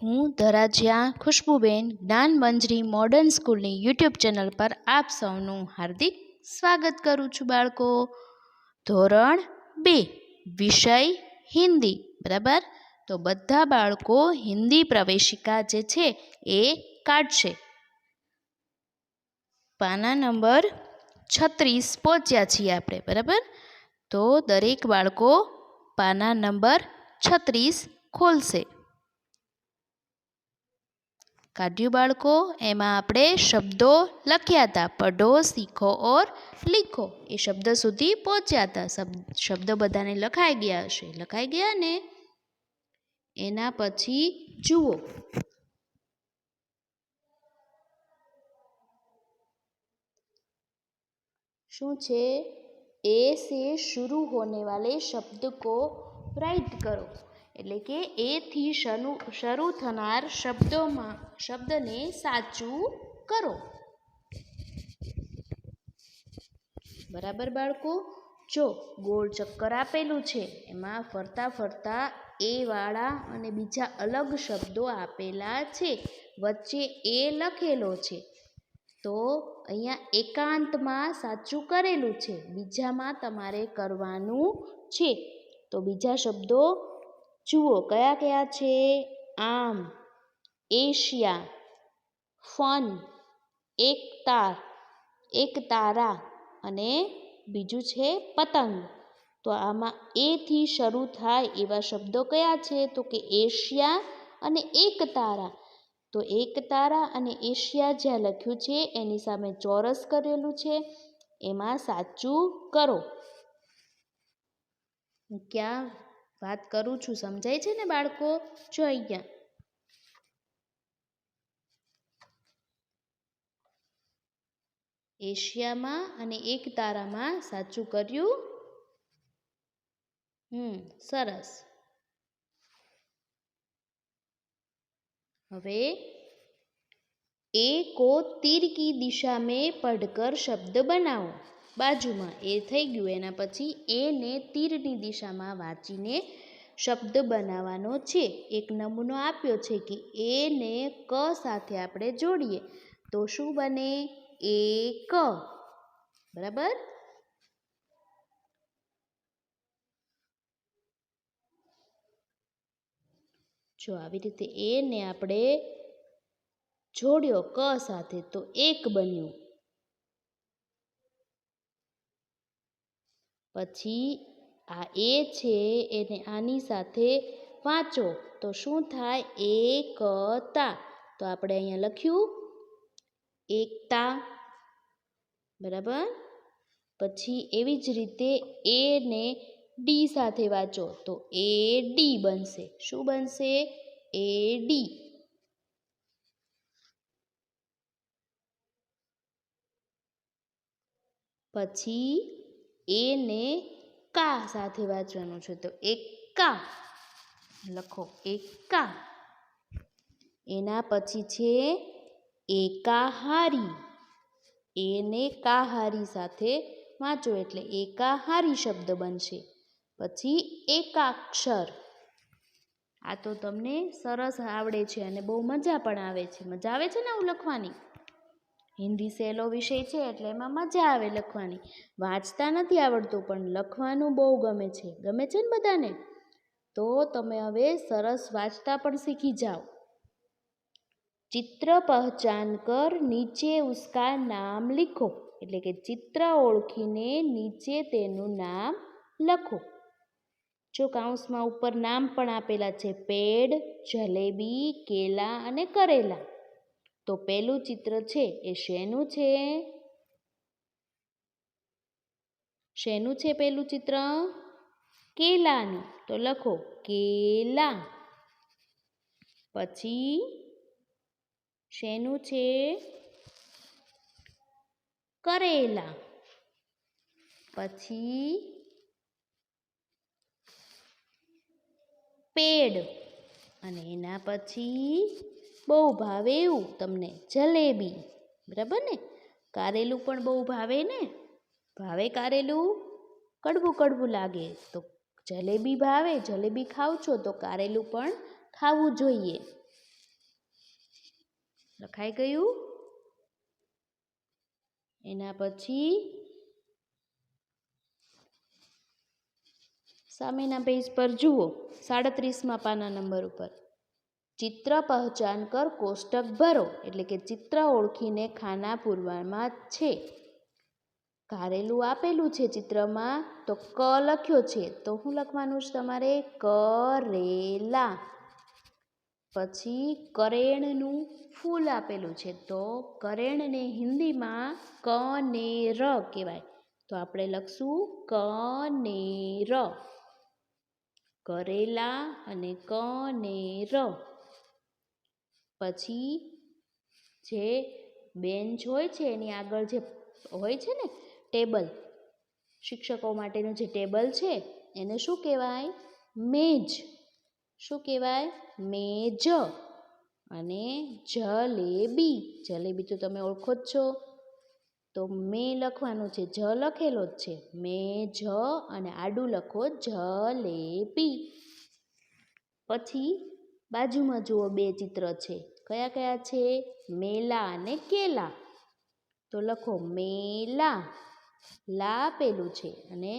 હું ધરાજિયા ખુશ્બુબેન જ્ઞાનમંજરી મોડર્ન સ્કૂલની YouTube channel પર આપ સૌનું હાર્દિક સ્વાગત કરું છું બાળકો. ધોરણ 2 વિષય હિન્દી, બરાબર? તો બધા બાળકો હિન્દી પ્રવેશિકા જે છે એ કાઢશે. પાના નંબર 36 પહોંચ્યા છીએ આપણે, બરાબર? તો દરેક બાળકો પાના નંબર 36 ખોલશે. કાઢ્યું બાળકો? એમાં આપણે શબ્દો લખ્યા હતા, પઢો, શીખો ઓર લીખો. એ શબ્દ સુધી પહોંચ્યા હતા. શબ્દ બધાને લખાઈ ગયા હશે. લખાઈ ગયા ને? એના પછી જુઓ, શું છે? એ સે શુरू होने वाले शब्द को राइट करो. એટલે કે એ થી શરૂ થનાર શબ્દને સાચું કરો. બરાબર બાળકો? જો ગોળ ચક્કર આપેલું છે, એમાં ફરતા ફરતા એ વાળા અને બીજા અલગ શબ્દો આપેલા છે, વચ્ચે એ લખેલો છે. તો અહીંયા એકાંતમાં સાચું કરેલું છે, બીજામાં તમારે કરવાનું છે. તો બીજા શબ્દો જુઓ કયા કયા છે? આમ, એશિયા, ફન, એકતારા અને બીજું છે પતંગ. તો આમાં એ થી શરૂ થાય એવા શબ્દો કયા છે? તો કે એશિયા અને એકતારા. તો એકતારા અને એશિયા જ્યાં લખ્યું છે એની સામે ચોરસ કરેલું છે, એમાં સાચું કરો. હું ક્યાં વાત કરું છું સમજાય છે ને બાળકો? જો અહીંયા એશિયામાં અને એકતારામાં સાચું કર્યું. સરસ. હવે ए को तीर की दिशा में पढ़कर शब्द बनाओ. बाजूમાં એ થઈ ગયું. એના પછી એ ને તીરની દિશામાં વાંચીને શબ્દ બનાવવાનો છે. એક નમૂનો આપ્યો છે કે એ ને ક સાથે આપણે જોડીએ તો શું બને? એક. બરાબર? જો આવી રીતે એ ને આપણે જોડ્યો ક સાથે તો એક બન્યું. પછી આ એ છે એને આની સાથે વાંચો તો શું થાય? એકતા. તો આપણે અહીંયા લખ્યું એકતા. બરાબર? પછી એવી જ રીતે એ ને ડી સાથે વાંચો તો એ ડી બનશે. શું બનશે? એ ડી. પછી એ ને કા સાથે વાંચવાનું છે તો એકા લખો, એકા. એના પછી છે એકાહારી. એને કાહારી સાથે વાંચો એટલે એકાહારી શબ્દ બનશે. પછી એકાક્ષર. આ તો તમને સરસ આવડે છે અને બહુ મજા પણ આવે છે. મજા આવે છે ને આવું લખવાની? હિન્દી સહેલો વિષય છે એટલે એમાં મજા આવે લખવાની. વાંચતા નથી આવડતું પણ લખવાનું બહુ ગમે છે. ગમે છે ને બધાને? તો તમે હવે સરસ વાંચતા પણ શીખી જાઓ. ચિત્ર પહેચાન કર નીચે ઉસકા નામ લીખો. એટલે કે ચિત્ર ઓળખીને નીચે તેનું નામ લખો. જો કાઉન્સમાં ઉપર નામ પણ આપેલા છે, પેડ, જલેબી, કેલા અને કરેલા. તો પહેલું ચિત્ર છે એ શેનું છે? શેનું છે પહેલું ચિત્ર? કેલાનું. તો લખો કેલા. પછી શેનું છે? કરેલા. પછી પેડ અને એના પછી બહુ ભાવે એવું તમને જલેબી. બરાબર ને? કારેલું પણ બહુ ભાવે ને? ભાવે કારેલું? કડવું કડવું લાગે તો જલેબી ભાવે. જલેબી ખાવ છો તો કારેલું પણ ખાવું જોઈએ. લખાઈ ગયું. એના પછી સામેના પેજ પર જુઓ 37મા પાના નંબર ઉપર ચિત્ર પહેચાન કર કોષ્ટક ભરો, એટલે કે ચિત્ર ઓળખીને ખાના પૂરવામાં છે. કારેલું આપેલું છે ચિત્રમાં, તો ક લખ્યો છે તો શું લખવાનું છે તમારે? કરેલા. પછી કરેણનું ફૂલ આપેલું છે તો કરેણને હિન્દીમાં કનેર કહેવાય, તો આપણે લખશું કનેર. કરેલા અને કનેર. પછી જે બેન્ચ હોય છે એની આગળ જે હોય છે ને ટેબલ, શિક્ષકો માટેનું જે ટેબલ છે એને શું કહેવાય? મેજ. શું કહેવાય? મેજ. અને જલેબી. જલેબી તો તમે ઓળખો જ છો, તો મે લખવાનું છે, જ લખેલો જ છે, મેજ અને આડું લખો જલેબી. પછી બાજુમાં જુઓ બે ચિત્ર છે, કયા કયા છે? મેલા અને કેલા. તો લખો મેલા, લા આપેલું છે, અને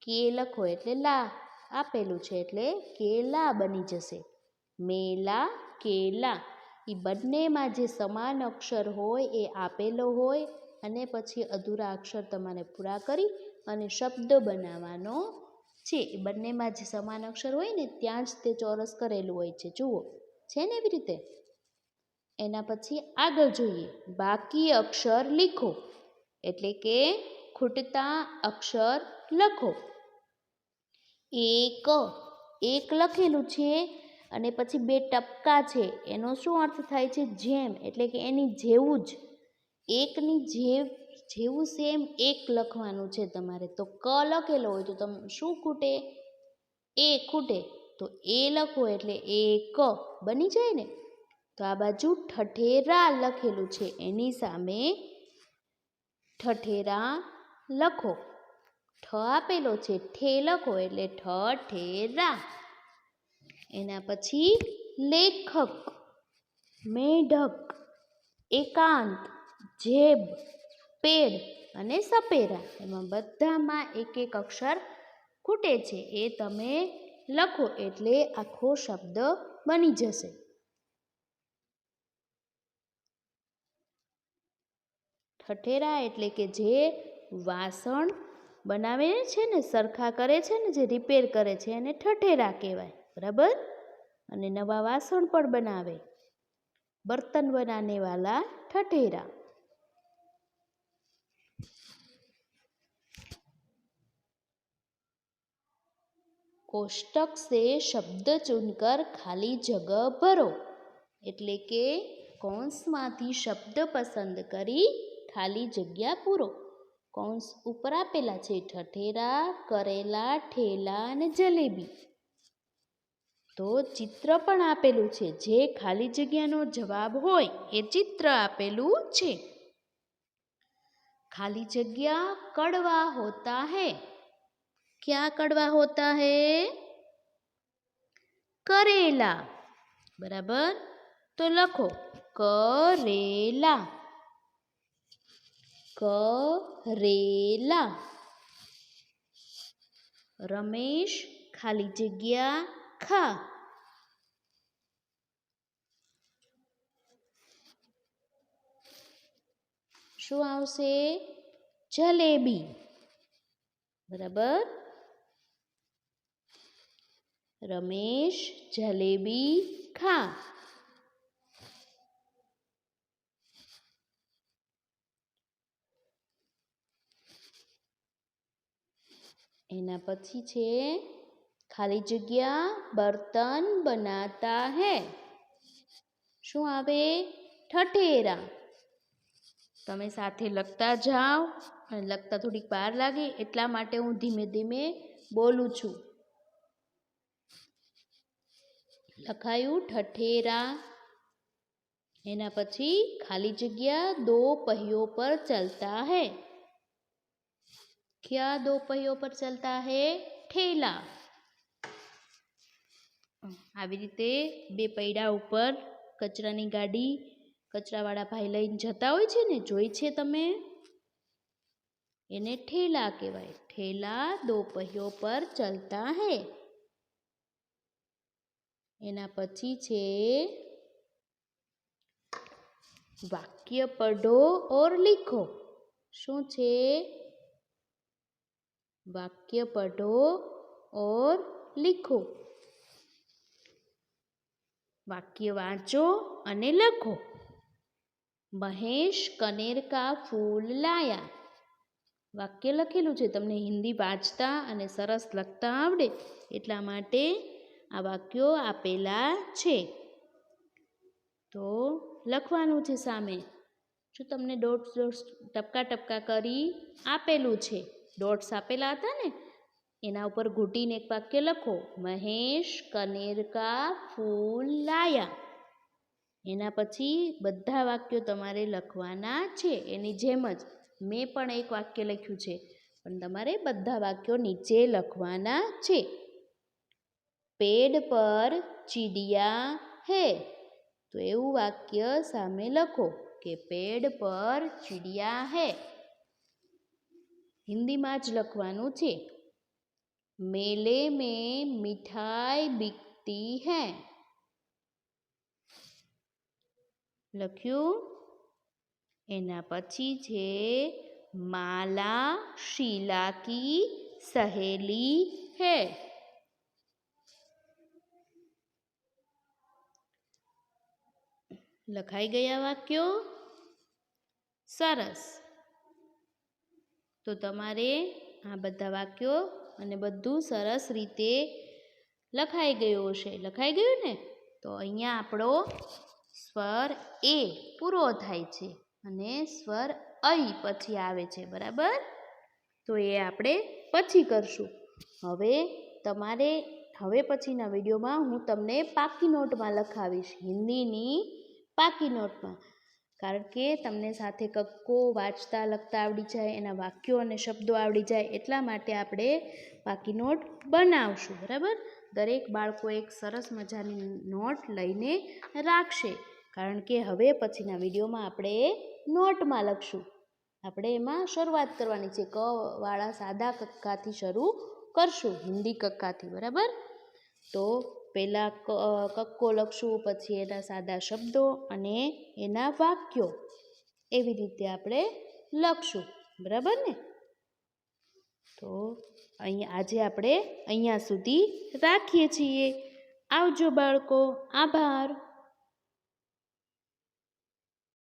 કે લખો એટલે લા આપેલું છે, એટલે કેલા બની જશે. મેલા કેલા. એ બંનેમાં જે સમાન અક્ષર હોય એ આપેલો હોય અને પછી અધૂરા અક્ષર તમારે પૂરા કરી અને શબ્દ બનાવવાનો છે. એ બંનેમાં જે સમાન અક્ષર હોય ને ત્યાં જ તે ચોરસ કરેલું હોય છે. જુઓ છે ને એવી રીતે. એના પછી આગળ જોઈએ, બાકી અક્ષર લીખો, એટલે કે ખૂટતા અક્ષર લખો. એક લખેલું છે અને પછી બે ટપકા છે, એનો શું અર્થ થાય છે? જેમ, એટલે કે એની જેવું જ, એકની જેવું સેમ એક લખવાનું છે તમારે. તો ક લખેલો હોય તો તમે શું ખૂટે? એ ખૂટે, તો એ લખો એટલે એક બની જાય ને. તો આ બાજુ ઠઠેરા લખેલું છે, એની સામે ઠઠેરા લખો. ઠ આપેલો છે, ઠે લખો એટલે ઠઠેરા. એના પછી લેખક, મેઢક, એકાંત, જેબ, પેડ અને સપેરા. એમાં બધામાં એક એક અક્ષર ખૂટે છે, એ તમે લખો એટલે આખો શબ્દ બની જશે. ઠઠેરા એટલે કે જે વાસણ બનાવે છે ને, સરખા કરે છે ને, જે રિપેર કરે છે એને ઠઠેરા કહેવાય, બરાબર. અને નવા વાસણ પણ બનાવે, બર્તન બનાને વાલા ઠઠેરા. कोष्टक से शब्द चुनकर खाली जगह भरो, એટલે કે કૌંસમાંથી શબ્દ પસંદ કરી ખાલી જગ્યા પૂરો. કૌંસ ઉપર આપેલા છે ઠઠેરા, કરેલા, ઠેલા અને જલેબી. તો ચિત્ર પણ આપેલું છે, જે ખાલી જગ્યાનો જવાબ હોય એ ચિત્ર આપેલું છે. खाली जगह कड़वा होता है. क्या कड़वा होता है? करेला, बराबर. तो लखो करेला. करेला. रमेश खाली जगह खा. શું આવશે? જલેબી, બરાબર. રમેશ જલેબી ખા. એના પછી છે ખાલી જગ્યા બર્તન બનાતા હૈ. શું આવે? ઠઠેરા. તમે સાથે લખતા જાઓ, અને લખતા થોડીક વાર લાગે એટલા માટે હું ધીમે ધીમે બોલું છું. લખાયું ઠઠેરા. એના પછી ખાલી જગ્યા दो पहियों पर चलता है. क्या दो पहियों पर चलता है? ठेला. આવી રીતે બે પૈડા ઉપર કચરાની ગાડી કચરાવાળા ભાઈ લઈને જતા હોય છે ને, જોઈ છે તમે? એને ઠેલા કહેવાય. ઠેલા દો पहियों पर चलता है. એના પછી છે વાક્ય પઢો ઓર લીખો. શું છે? વાક્ય પઢો ઓર લીખો. વાક્ય વાંચો અને લખો. મહેશ કનેર કા ફૂલ લાયા. વાક્ય લખેલું છે, તમને હિન્દી વાંચતા અને સરસ લખતા આવડે એટલા માટે આ વાક્યો આપેલા છે. તો લખવાનું છે સામે. જો તમને ડોટ્સ ટપકા ટપકા કરી આપેલું છે, ડોટ્સ આપેલા હતા ને, એના ઉપર ઘૂંટીને એક વાક્ય લખો. મહેશ કનેર કા ફૂલ લાયા. એના પછી બધા વાક્યો તમારે લખવાના છે. એની જેમ જ મેં પણ એક વાક્ય લખ્યું છે, પણ તમારે બધા વાક્યો નીચે લખવાના છે. પેડ પર ચીડિયા હે. તો એવું વાક્ય સામે લખો કે પેડ પર ચીડિયા હે. હિન્દીમાં જ લખવાનું છે. મેલે મેં મીઠાઈ બિકતી હૈ. લખ્યું? એના પછી છે માલા શીલા કી સહેલી હૈ. લખાઈ ગયા વાક્યો? સરસ. તો તમારે આ બધા વાક્યો અને બધું સરસ રીતે લખાઈ ગયું હશે. લખાઈ ગયું ને? તો અહીંયા આપણો સ્વર એ પૂરો થાય છે અને સ્વર ઐ પછી આવે છે, બરાબર? તો એ આપણે પછી કરશું. હવે પછીના વિડીયોમાં હું તમને પાકી નોટમાં લખાવીશ, હિન્દીની પાકી નોટમાં. કારણ કે તમને સાથે કક્કો વાંચતા લખતા આવડી જાય, એના વાક્યો અને શબ્દો આવડી જાય, એટલા માટે આપણે પાકી નોટ બનાવશું, બરાબર? દરેક બાળકો એક સરસ મજાની નોટ લઈને રાખશે, કારણ કે હવે પછીના વિડીયોમાં આપણે નોટમાં લખશું. આપણે એમાં શરૂઆત કરવાની છે, ક વાળા સાદા કક્કાથી શરૂ કરશું, હિન્દી કક્કાથી, બરાબર? તો પહેલાં કક્કો લખશું, પછી એના સાદા શબ્દો અને એના વાક્યો, એવી રીતે આપણે લખશું, બરાબર ને? તો આજે આપણે અહીંયા સુધી રાખીએ છીએ. આવજો બાળકો. આભાર.